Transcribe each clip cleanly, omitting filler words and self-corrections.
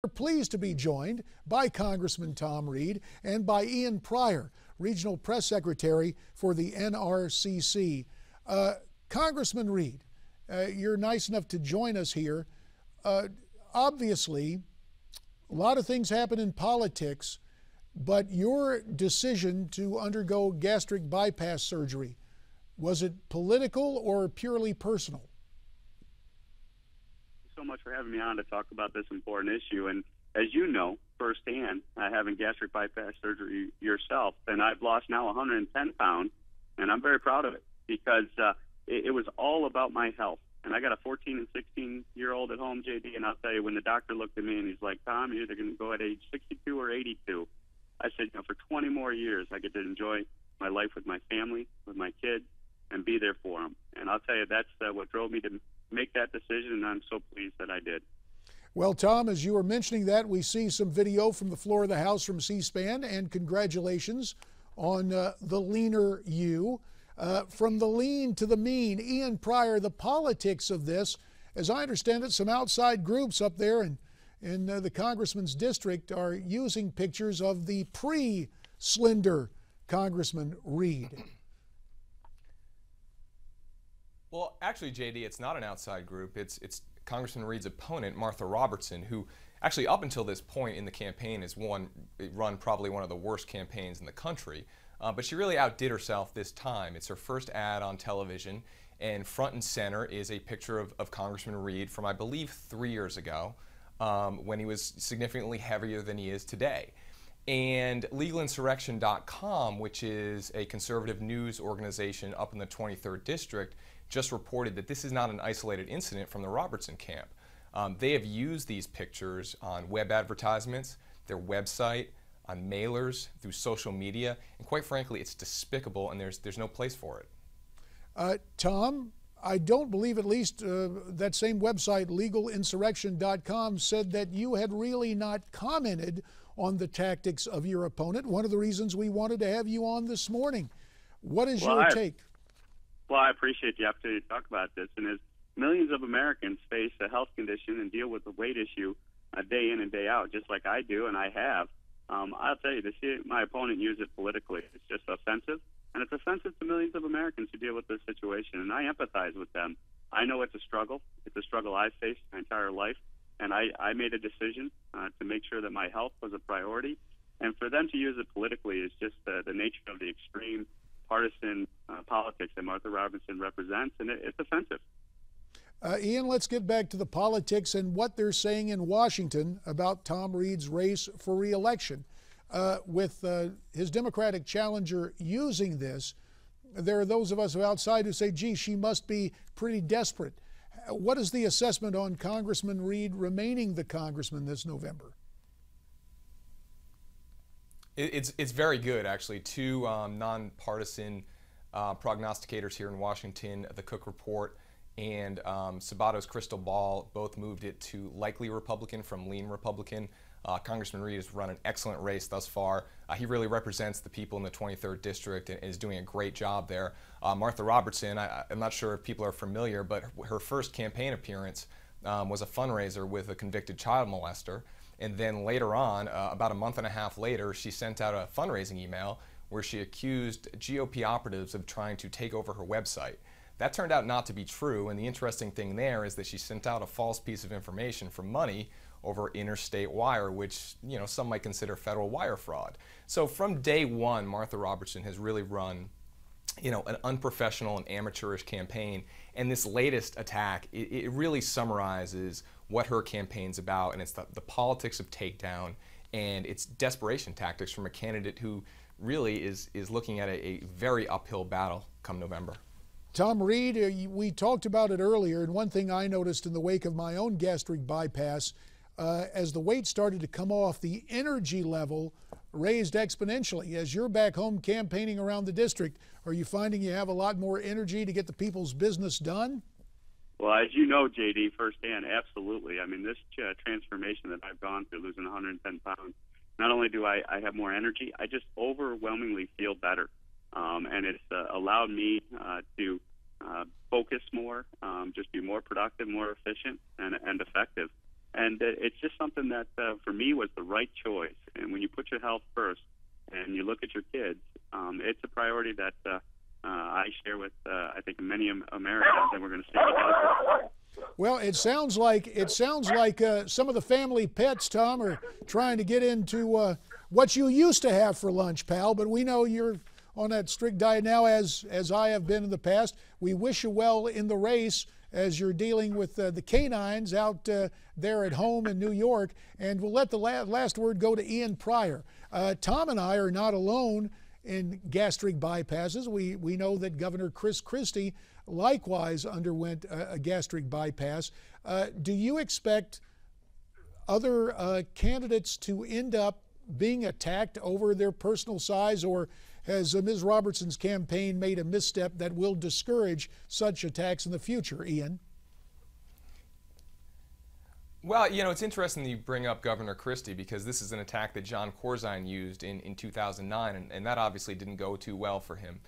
We're pleased to be joined by Congressman Tom Reed and by Ian Pryor, Regional Press Secretary for the NRCC. Congressman Reed, you're nice enough to join us here. Obviously, a lot of things happen in politics, but your decision to undergo gastric bypass surgery, was it political or purely personal? So much for having me on to talk about this important issue. And as you know firsthand, having gastric bypass surgery yourself, and I've lost now 110 pounds, and I'm very proud of it because it was all about my health. And I got a 14 and 16-year-old at home, JD, and I'll tell you, when the doctor looked at me and he's like, Tom, you're either going to go at age 62 or 82. I said, for 20 more years, I get to enjoy my life with my family, with my kids, and be there for them. And I'll tell you, that's what drove me to make that decision, and I'm so pleased that I did. Well, Tom, as you were mentioning that, we see some video from the floor of the House from C-SPAN, and congratulations on the leaner you. From the lean to the mean, Ian Pryor, the politics of this, as I understand it, some outside groups up there in the Congressman's district are using pictures of the pre-slender Congressman Reed. Well, actually, JD, it's not an outside group. It's Congressman Reed's opponent, Martha Robertson, who actually up until this point in the campaign has run probably one of the worst campaigns in the country. But she really outdid herself this time. It's her first ad on television, and front and center is a picture of Congressman Reed from, I believe, 3 years ago, when he was significantly heavier than he is today. And legalinsurrection.com, which is a conservative news organization up in the 23rd District, just reported that this is not an isolated incident from the Robertson camp. They have used these pictures on web advertisements, their website, on mailers, through social media, and quite frankly, it's despicable, and there's no place for it. Tom, I don't believe at least that same website, legalinsurrection.com, said that you had really not commented on the tactics of your opponent. One of the reasons we wanted to have you on this morning. What is your take? Well, I appreciate the opportunity to talk about this. And as millions of Americans face a health condition and deal with the weight issue day in and day out, just like I do and I have, I'll tell you, to see my opponent use it politically, it's just offensive. And it's offensive to millions of Americans who deal with this situation. And I empathize with them. I know it's a struggle. It's a struggle I've faced my entire life. And I made a decision to make sure that my health was a priority. And for them to use it politically is just the nature of the extreme partisan politics that Martha Robertson represents, and it's offensive. Ian, let's get back to the politics and what they're saying in Washington about Tom Reed's race for re-election. With his Democratic challenger using this, there are those of us outside who say, gee, she must be pretty desperate. What is the assessment on Congressman Reed remaining the congressman this November? It's very good, actually. Two nonpartisan prognosticators here in Washington, the Cook Report and Sabato's Crystal Ball, both moved it to likely Republican from lean Republican. Congressman Reed has run an excellent race thus far. He really represents the people in the 23rd District and is doing a great job there. Martha Robertson, I'm not sure if people are familiar, but her first campaign appearance was a fundraiser with a convicted child molester. And then later on, about a month and a half later, she sent out a fundraising email where she accused GOP operatives of trying to take over her website. That turned out not to be true, and the interesting thing there is that she sent out a false piece of information for money over interstate wire, which some might consider federal wire fraud. So from day one, Martha Robertson has really run an unprofessional and amateurish campaign, and this latest attack, it really summarizes what her campaign's about, and it's the politics of takedown, and it's desperation tactics from a candidate who really is looking at a very uphill battle come November. Tom Reed, we talked about it earlier, and one thing I noticed in the wake of my own gastric bypass, as the weight started to come off, the energy level raised exponentially. As you're back home campaigning around the district, are you finding you have a lot more energy to get the people's business done? Well, as you know, JD, firsthand, absolutely. I mean, this transformation that I've gone through, losing 110 pounds, not only do I have more energy, I just overwhelmingly feel better. And it's allowed me to focus more, just be more productive, more efficient, and effective. And it's just something that, for me, was the right choice. And when you put your health first and you look at your kids, it's a priority that I share with, I think, many Americans, and we're going to stay with us. Well, it sounds like some of the family pets, Tom, are trying to get into what you used to have for lunch, pal. But we know you're on that strict diet now, as I have been in the past. We wish you well in the race as you're dealing with the canines out there at home in New York. And we'll let the last word go to Ian Pryor. Tom and I are not alone in gastric bypasses. We know that Governor Chris Christie likewise underwent a gastric bypass. Do you expect other candidates to end up being attacked over their personal size, or has Ms. Robertson's campaign made a misstep that will discourage such attacks in the future, Ian? Well, you know, it's interesting that you bring up Governor Christie, because this is an attack that John Corzine used in 2009, and that obviously didn't go too well for him.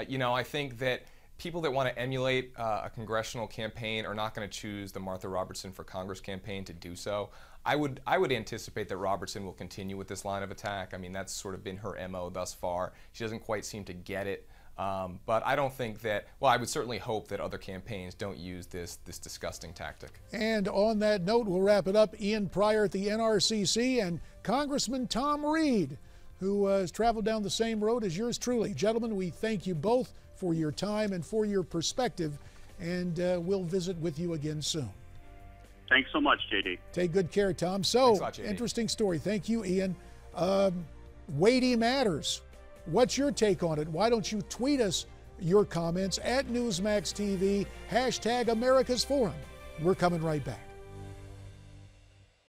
You know, I think that people that want to emulate a congressional campaign are not going to choose the Martha Robertson for Congress campaign to do so. I would anticipate that Robertson will continue with this line of attack. I mean, that's sort of been her MO thus far. She doesn't quite seem to get it. But I don't think that, well, I would certainly hope that other campaigns don't use this disgusting tactic. And on that note, we'll wrap it up. Ian Pryor at the NRCC and Congressman Tom Reed, who has traveled down the same road as yours truly. Gentlemen, we thank you both for your time and for your perspective, and we'll visit with you again soon. Thanks so much, JD. Take good care, Tom. So, lot, interesting story. Thank you, Ian. Weighty matters. What's your take on it? Why don't you tweet us your comments at Newsmax TV, #America's Forum. We're coming right back.